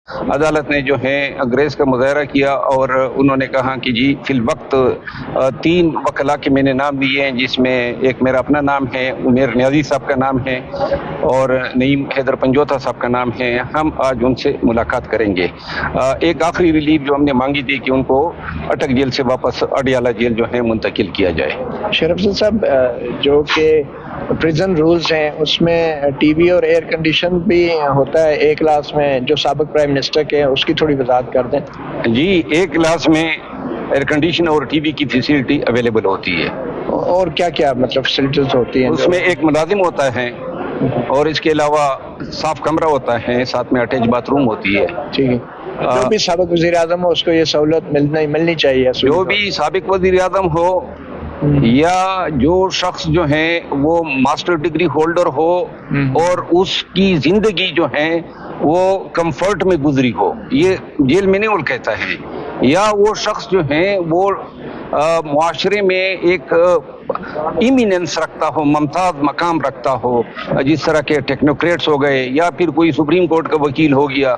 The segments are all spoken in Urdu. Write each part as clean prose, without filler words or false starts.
عدالت نے جو ہے گریس کا مظاہرہ کیا اور انہوں نے کہا کہ جی فی الوقت 3 وکلاء کے میں نے نام دیے ہیں، جس میں ایک میرا اپنا نام ہے، عمیر نیازی صاحب کا نام ہے اور نعیم حیدر پنجوتا صاحب کا نام ہے۔ ہم آج ان سے ملاقات کریں گے۔ ایک آخری ریلیف جو ہم نے مانگی تھی کہ ان کو اٹک جیل سے واپس اڈیالہ جیل جو ہے منتقل کیا جائے۔ شرف صاحب، جو کہ پریزن رولز ہیں اس میں ٹی وی اور ایئر کنڈیشن بھی ہوتا ہے ایک کلاس میں، جو سابق پرائم منسٹر کے ہیں، اس کی تھوڑی وضاحت کر دیں۔ جی، ایک کلاس میں ایئر کنڈیشن اور ٹی وی کی فیسلٹی اویلیبل ہوتی ہے۔ اور کیا کیا مطلب فیسلٹیز ہوتی ہیں؟ اس میں ایک ملازم ہوتا ہے اور اس کے علاوہ صاف کمرہ ہوتا ہے، ساتھ میں اٹیچ باتھ روم ہوتی ہے۔ ٹھیک ہے، جو بھی سابق وزیر اعظم ہو اس کو یہ سہولت ملنی چاہیے۔ جو بھی سابق وزیر اعظم ہو یا جو شخص جو ہے وہ ماسٹر ڈگری ہولڈر ہو اور اس کی زندگی جو ہے وہ کمفرٹ میں گزری ہو، یہ جیل مینیول کہتا ہے، یا وہ شخص جو ہے وہ معاشرے میں ایک ایمیننس رکھتا ہو، ممتاز مقام رکھتا ہو، جس طرح کے ٹیکنوکریٹس ہو گئے یا پھر کوئی سپریم کورٹ کا وکیل ہو گیا،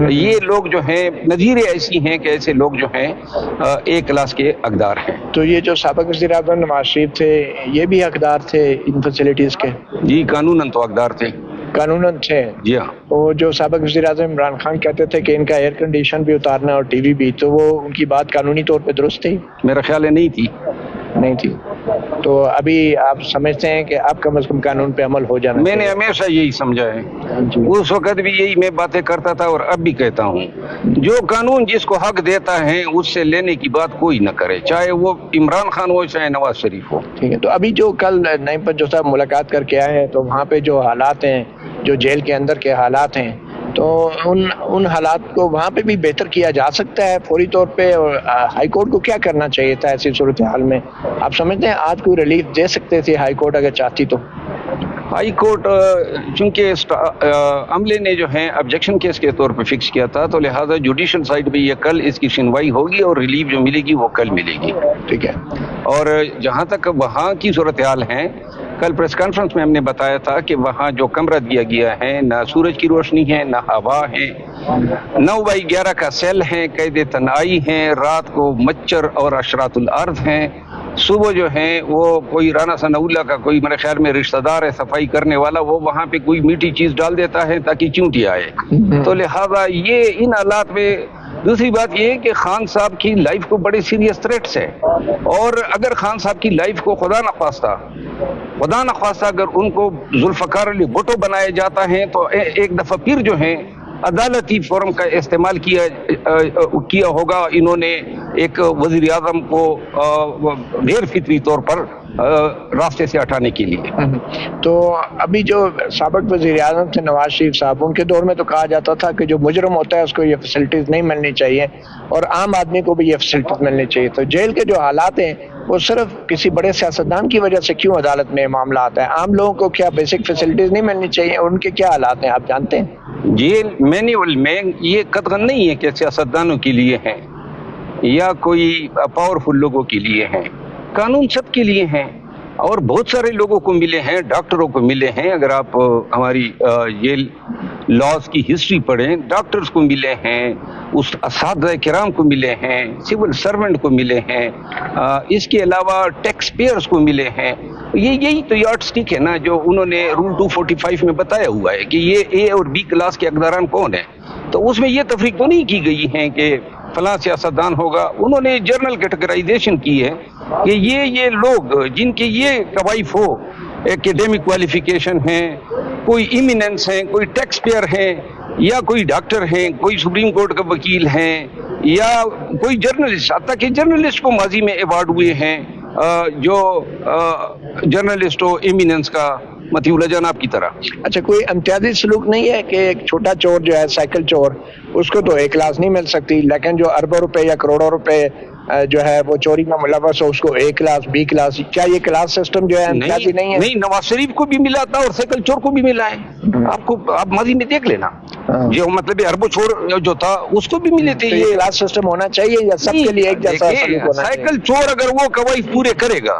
یہ لوگ جو ہیں نظیریں ایسی ہیں کہ ایسے لوگ جو ہیں ایک کلاس کے حقدار ہیں۔ تو یہ جو سابق وزیر اعظم نواز شریف تھے یہ بھی حقدار تھے ان فیسلٹیز کے؟ جی، قانوناً تو حقدار تھے۔ قانوناً تھے؟ جی ہاں۔ وہ جو سابق وزیر اعظم عمران خان کہتے تھے کہ ان کا ایئر کنڈیشن بھی اتارنا اور ٹی وی بھی، تو وہ ان کی بات قانونی طور پہ درست تھی؟ میرا خیال ہے نہیں تھی۔ نہیں تھی؟ تو ابھی آپ سمجھتے ہیں کہ اب کم از کم قانون پہ عمل ہو جانا میں نے ہمیشہ یہی سمجھا ہے، اس وقت بھی یہی میں باتیں کرتا تھا اور اب بھی کہتا ہوں، جو قانون جس کو حق دیتا ہے اس سے لینے کی بات کوئی نہ کرے، چاہے وہ عمران خان ہو چاہے نواز شریف ہو۔ ٹھیک ہے، تو ابھی جو کل نعیم پنجو صاحب ملاقات کر کے آئے ہیں تو وہاں پہ جو حالات ہیں، جو جیل کے اندر کے حالات ہیں، تو ان حالات کو وہاں پہ بھی بہتر کیا جا سکتا ہے فوری طور پہ، اور ہائی کورٹ کو کیا کرنا چاہیے تھا ایسی صورتحال میں؟ آپ سمجھتے ہیں آج کوئی ریلیف دے سکتے تھے ہائی کورٹ اگر چاہتی تو؟ ہائی کورٹ چونکہ عملے نے جو ہے آبجیکشن کیس کے طور پہ فکس کیا تھا، تو لہٰذا جوڈیشل سائڈ پہ یہ کل اس کی سنوائی ہوگی اور ریلیف جو ملے گی وہ کل ملے گی۔ ٹھیک ہے، اور جہاں تک وہاں کی صورتحال ہے، کل پریس کانفرنس میں ہم نے بتایا تھا کہ وہاں جو کمرہ دیا گیا ہے، نہ سورج کی روشنی ہے، نہ ہوا ہے، 9/11 کا سیل ہے، قید تنہائی ہیں، رات کو مچھر اور اشرات الارض ہیں، صبح جو ہے وہ کوئی رانا ثناء اللہ کا کوئی میرے خیال میں رشتہ دار ہے صفائی کرنے والا، وہ وہاں پہ کوئی میٹھی چیز ڈال دیتا ہے تاکہ چونٹی آئے۔ تو لہذا یہ ان حالات میں دوسری بات یہ ہے کہ خان صاحب کی لائف کو بڑے سیریس تھریٹس ہے، اور اگر خان صاحب کی لائف کو خدا نخواستہ اگر ان کو ذوالفقار علی بھٹو بنایا جاتا ہے تو ایک دفعہ پھر جو ہے عدالتی فورم کا استعمال کیا ہوگا انہوں نے ایک وزیر اعظم کو غیر فطری طور پر راستے سے ہٹانے کے لیے۔ تو ابھی جو سابق وزیر اعظم تھے نواز شریف صاحب، ان کے دور میں تو کہا جاتا تھا کہ جو مجرم ہوتا ہے اس کو یہ فیسلٹیز نہیں ملنی چاہیے اور عام آدمی کو بھی یہ فیسلٹیز ملنی چاہیے، تو جیل کے جو حالات ہیں وہ صرف کسی بڑے سیاستدان کی وجہ سے کیوں عدالت میں معاملہ آتا ہے؟ عام لوگوں کو کیا بیسک فیسلٹیز نہیں ملنی چاہیے؟ ان کے کیا حالات ہیں آپ جانتے ہیں؟ جیل مینیول میں یہ قطعاً نہیں ہے کہ سیاستدانوں کے لیے ہیں یا کوئی پاورفل لوگوں کے لیے ہیں، قانون سب کے لیے ہیں اور بہت سارے لوگوں کو ملے ہیں، ڈاکٹروں کو ملے ہیں۔ اگر آپ ہماری جیل لاز کی ہسٹری پڑھیں، ڈاکٹرز کو ملے ہیں، اس اساتذہ کرام کو ملے ہیں، سول سرونٹ کو ملے ہیں، اس کے علاوہ ٹیکس پیئرز کو ملے ہیں۔ یہی تو یارڈ سٹک ہے نا جو انہوں نے رول 245 میں بتایا ہوا ہے کہ یہ اے اور بی کلاس کے حقداران کون ہیں، تو اس میں یہ تفریق تو نہیں کی گئی ہے کہ فلاں سیاستدان ہوگا، انہوں نے جرنل کیٹیگرائزیشن کی ہے کہ یہ لوگ جن کے یہ کوائف ہو، ایکیڈیمک کوالیفیکیشن ہیں، کوئی ایمیننس ہیں، کوئی ٹیکس پیئر ہیں، یا کوئی ڈاکٹر ہیں، کوئی سپریم کورٹ کا وکیل ہیں، یا کوئی جرنلسٹ، حتیٰ کہ جرنلسٹ کو ماضی میں ایوارڈ ہوئے ہیں، جو جرنلسٹ ہو ایمیننس کا، مطیع اللہ جان آپ کی طرح۔ اچھا، کوئی امتیازی سلوک نہیں ہے کہ ایک چھوٹا چور جو ہے سائیکل چور، اس کو تو ایک کلاس نہیں مل سکتی، لیکن جو اربوں روپے یا کروڑوں روپے جو ہے وہ چوری میں ملوث ہو اس کو اے کلاس بی کلاس، کیا یہ کلاس سسٹم جو ہے امتیازی نہیں ہے؟ نہیں، نواز شریف کو بھی ملا تھا اور سائیکل چور کو بھی ملا ہے، آپ ماضی میں دیکھ لینا، جو مطلب اربوں چور جو تھا اس کو بھی ملے تھے۔ یہ کلاس سسٹم ہونا چاہیے یا سب کے لیے ایک جیسا سلوک ہونا چاہیے؟ سائیکل چور اگر وہ قواعد پورے کرے گا